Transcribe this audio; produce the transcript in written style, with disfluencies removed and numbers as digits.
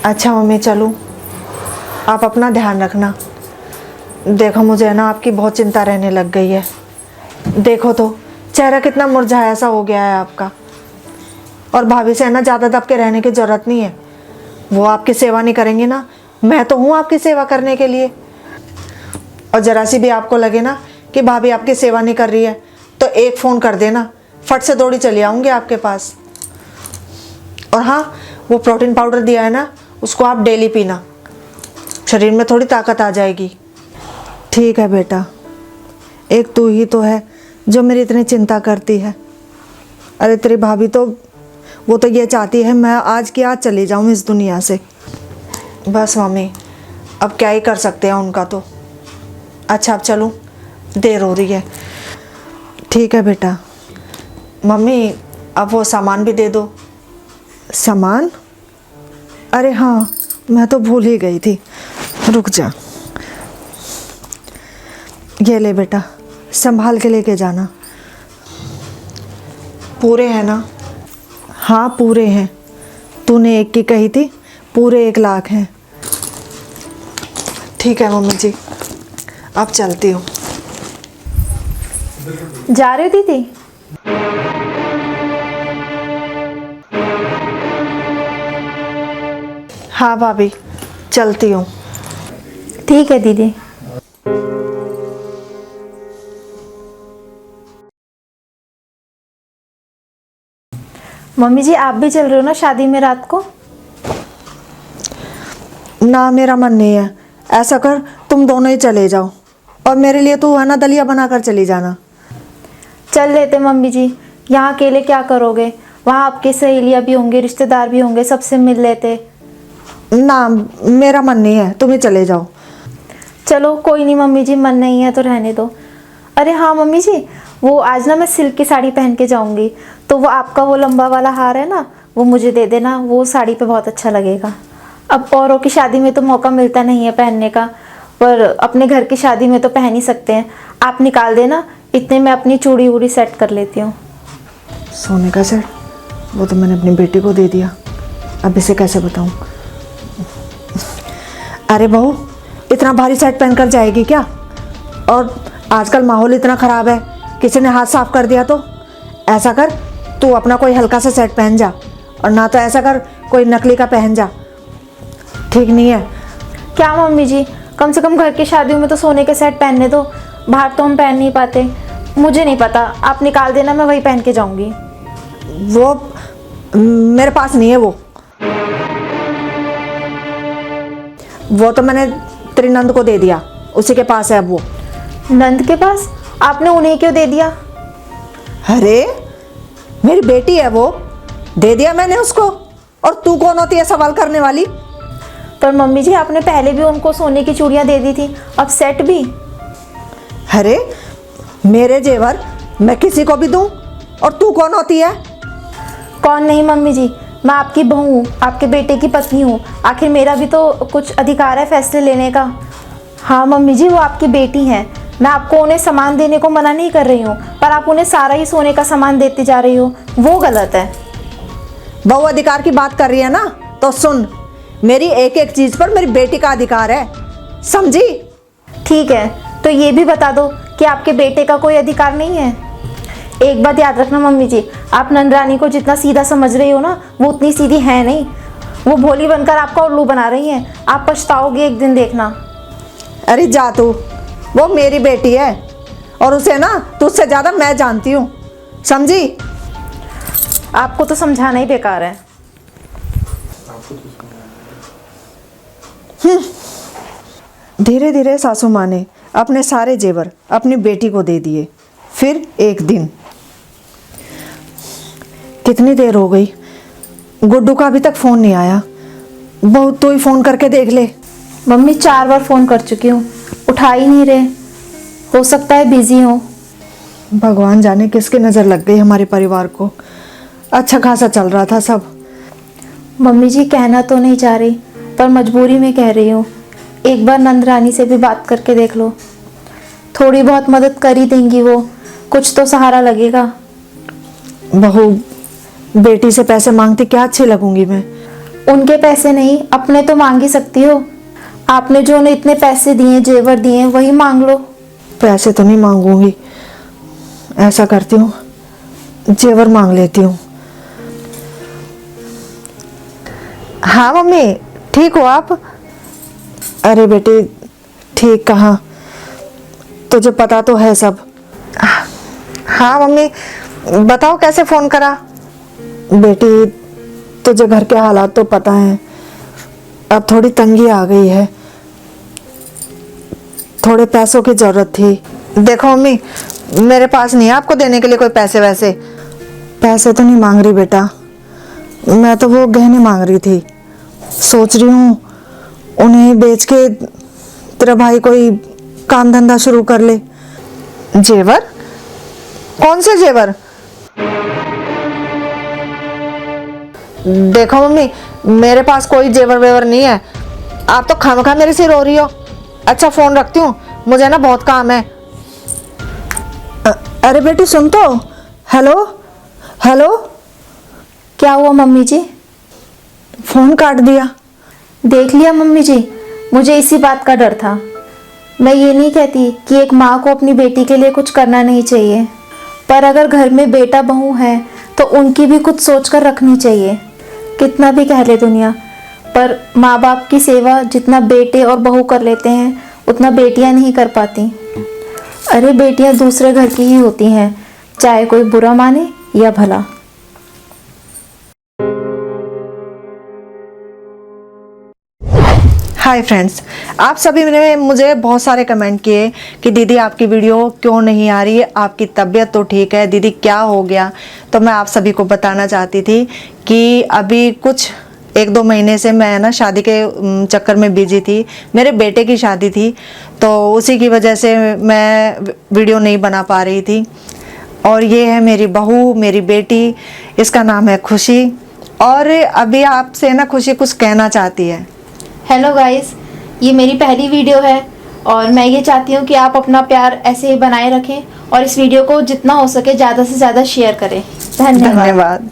अच्छा मम्मी चलूँ, आप अपना ध्यान रखना। देखो मुझे ना आपकी बहुत चिंता रहने लग गई है। देखो तो चेहरा कितना मुरझाया सा हो गया है आपका। और भाभी से है ना ज़्यादा दब के रहने की ज़रूरत नहीं है। वो आपकी सेवा नहीं करेंगी ना, मैं तो हूँ आपकी सेवा करने के लिए। और ज़रा सी भी आपको लगे ना कि भाभी आपकी सेवा नहीं कर रही है तो एक फ़ोन कर देना, फट से दौड़ी चली आऊँगी आपके पास। और हाँ, वो प्रोटीन पाउडर दिया है ना, उसको आप डेली पीना, शरीर में थोड़ी ताकत आ जाएगी। ठीक है बेटा, एक तू ही तो है जो मेरी इतनी चिंता करती है। अरे तेरी भाभी तो वो तो ये चाहती है मैं आज की आज चली जाऊँ इस दुनिया से। बस मम्मी, अब क्या ही कर सकते हैं उनका तो। अच्छा अब चलूँ, देर हो रही है। ठीक है बेटा। मम्मी अब वो सामान भी दे दो। सामान? अरे हाँ, मैं तो भूल ही गई थी, रुक जा। ये ले बेटा, संभाल के लेके जाना। पूरे हैं ना? हाँ पूरे हैं, तूने एक की कही थी, पूरे 1 लाख हैं। ठीक है मम्मी जी, अब चलती हूँ। जा रही हो दीदी? हाँ भाभी, चलती हूँ। ठीक है दीदी। मम्मी जी आप भी चल रहे हो ना शादी में रात को? ना मेरा मन नहीं है। ऐसा कर, तुम दोनों ही चले जाओ और मेरे लिए तू है ना दलिया बनाकर चली जाना। चल लेते मम्मी जी, यहाँ अकेले क्या करोगे? वहाँ आपके सहेलियाँ भी होंगे, रिश्तेदार भी होंगे, सबसे मिल लेते। ना मेरा मन नहीं है, तुम ही चले जाओ। चलो कोई नहीं मम्मी जी, मन नहीं है तो रहने दो। अरे हाँ मम्मी जी, वो आज ना मैं सिल्क की साड़ी पहन के जाऊँगी, तो वो आपका वो लंबा वाला हार है ना, वो मुझे दे देना, वो साड़ी पे बहुत अच्छा लगेगा। अब औरों की शादी में तो मौका मिलता नहीं है पहनने का, पर अपने घर की शादी में तो पहन ही सकते हैं। आप निकाल देना, इतने में अपनी चूड़ी वूड़ी सेट कर लेती हूँ। सोने का सेट? वो तो मैंने अपनी बेटी को दे दिया, अब इसे कैसे बताऊँ? अरे बहू, इतना भारी सेट पहनकर जाएगी क्या? और आजकल माहौल इतना ख़राब है, किसी ने हाथ साफ कर दिया तो? ऐसा कर, तू अपना कोई हल्का सा सेट पहन जा, और ना तो ऐसा कर कोई नकली का पहन जा, ठीक नहीं है। क्या मम्मी जी, कम से कम घर की शादियों में तो सोने के सेट पहनने दो, बाहर तो हम पहन नहीं पाते। मुझे नहीं पता, आप निकाल देना, मैं वही पहन के जाऊंगी। वो मेरे पास नहीं है। वो तो मैंने तेरी नंद को दे दिया, उसी के पास है अब वो। नंद के पास? आपने उन्हें क्यों दे दिया? अरे मेरी बेटी है वो, दे दिया मैंने उसको। और तू कौन होती है सवाल करने वाली? पर मम्मी जी आपने पहले भी उनको सोने की चूड़ियां दे दी थी, अब सेट भी। अरे मेरे जेवर मैं किसी को भी दूं, और तू कौन होती है? कौन नहीं मम्मी जी, मैं आपकी बहू हूँ, आपके बेटे की पत्नी हूँ, आखिर मेरा भी तो कुछ अधिकार है फैसले लेने का। हाँ मम्मी जी, वो आपकी बेटी हैं, मैं आपको उन्हें सामान देने को मना नहीं कर रही हूँ, पर आप उन्हें सारा ही सोने का सामान देती जा रही हो, वो गलत है। बहु अधिकार की बात कर रही है ना, तो सुन, मेरी एक एक चीज पर मेरी बेटी का अधिकार है, समझी? ठीक है, तो ये भी बता दो कि आपके बेटे का कोई अधिकार नहीं है। एक बात याद रखना मम्मी जी, आप नंदरानी को जितना सीधा समझ रही हो ना, वो उतनी सीधी है नहीं। वो भोली बनकर आपका उल्लू बना रही हैं, आप पछताओगे एक दिन, देखना। अरे जा तू, वो मेरी बेटी है, और उसे ना तुझसे ज्यादा मैं जानती हूँ, समझी? आपको तो समझाना ही बेकार है। धीरे धीरे सासू माँ ने अपने सारे जेवर अपनी बेटी को दे दिए। फिर एक दिन, कितनी देर हो गई, गुड्डू का अभी तक फोन नहीं आया। बहू तू ही फोन करके देख ले। मम्मी 4 बार फोन कर चुकी हूँ, उठा ही नहीं रहे, हो सकता है बिजी हो। भगवान जाने किसकी नज़र लग गई हमारे परिवार को, अच्छा खासा चल रहा था सब। मम्मी जी कहना तो नहीं चाह रही, पर मजबूरी में कह रही हूँ, एक बार नंदरानी से भी बात करके देख लो, थोड़ी बहुत मदद कर ही देंगी वो, कुछ तो सहारा लगेगा। बहू बेटी से पैसे मांगती क्या अच्छी लगूंगी मैं? उनके पैसे नहीं, अपने तो मांग ही सकती हो। आपने जो उन्हें इतने पैसे दिए, जेवर दिए, वही मांग लो। पैसे तो नहीं मांगूंगी, ऐसा करती हूँ जेवर मांग लेती हूँ। हाँ मम्मी, ठीक हो आप? अरे बेटी, ठीक कहाँ, तुझे पता तो है सब। हाँ मम्मी, बताओ कैसे फोन करा? बेटी, तुझे घर के हालात तो पता है, अब थोड़ी तंगी आ गई है, थोड़े पैसों की जरूरत थी। देखो मम्मी, मेरे पास नहीं है आपको देने के लिए कोई पैसे वैसे। पैसे तो नहीं मांग रही बेटा, मैं तो वो गहने मांग रही थी। सोच रही हूँ उन्हें बेच के तेरा भाई कोई काम धंधा शुरू कर ले। जेवर? कौन से जेवर? देखो मम्मी, मेरे पास कोई जेवर वेवर नहीं है, आप तो खामखा मेरे से रो रही हो। अच्छा फोन रखती हूँ, मुझे ना बहुत काम है। अरे बेटी सुन तो। Hello hello. क्या हुआ मम्मी जी? फोन काट दिया। देख लिया मम्मी जी, मुझे इसी बात का डर था। मैं ये नहीं कहती कि एक माँ को अपनी बेटी के लिए कुछ करना नहीं चाहिए, पर अगर घर में बेटा बहू है तो उनकी भी कुछ सोच कर रखनी चाहिए। कितना भी कह ले दुनिया, पर माँ बाप की सेवा जितना बेटे और बहू कर लेते हैं उतना बेटियां नहीं कर पाती। अरे बेटियां दूसरे घर की ही होती हैं, चाहे कोई बुरा माने या भला। हाय फ्रेंड्स, आप सभी ने मुझे बहुत सारे कमेंट किए कि दीदी आपकी वीडियो क्यों नहीं आ रही है, आपकी तबीयत तो ठीक है, दीदी क्या हो गया। तो मैं आप सभी को बताना चाहती थी कि अभी कुछ 1-2 महीने से मैं ना शादी के चक्कर में बिजी थी। मेरे बेटे की शादी थी, तो उसी की वजह से मैं वीडियो नहीं बना पा रही थी। और ये है मेरी बहू, मेरी बेटी, इसका नाम है खुशी। और अभी आपसे ना खुशी कुछ कहना चाहती है। हेलो गाइस, ये मेरी पहली वीडियो है और मैं ये चाहती हूँ कि आप अपना प्यार ऐसे ही बनाए रखें और इस वीडियो को जितना हो सके ज़्यादा से ज़्यादा शेयर करें। धन्यवाद। धन्यवाद।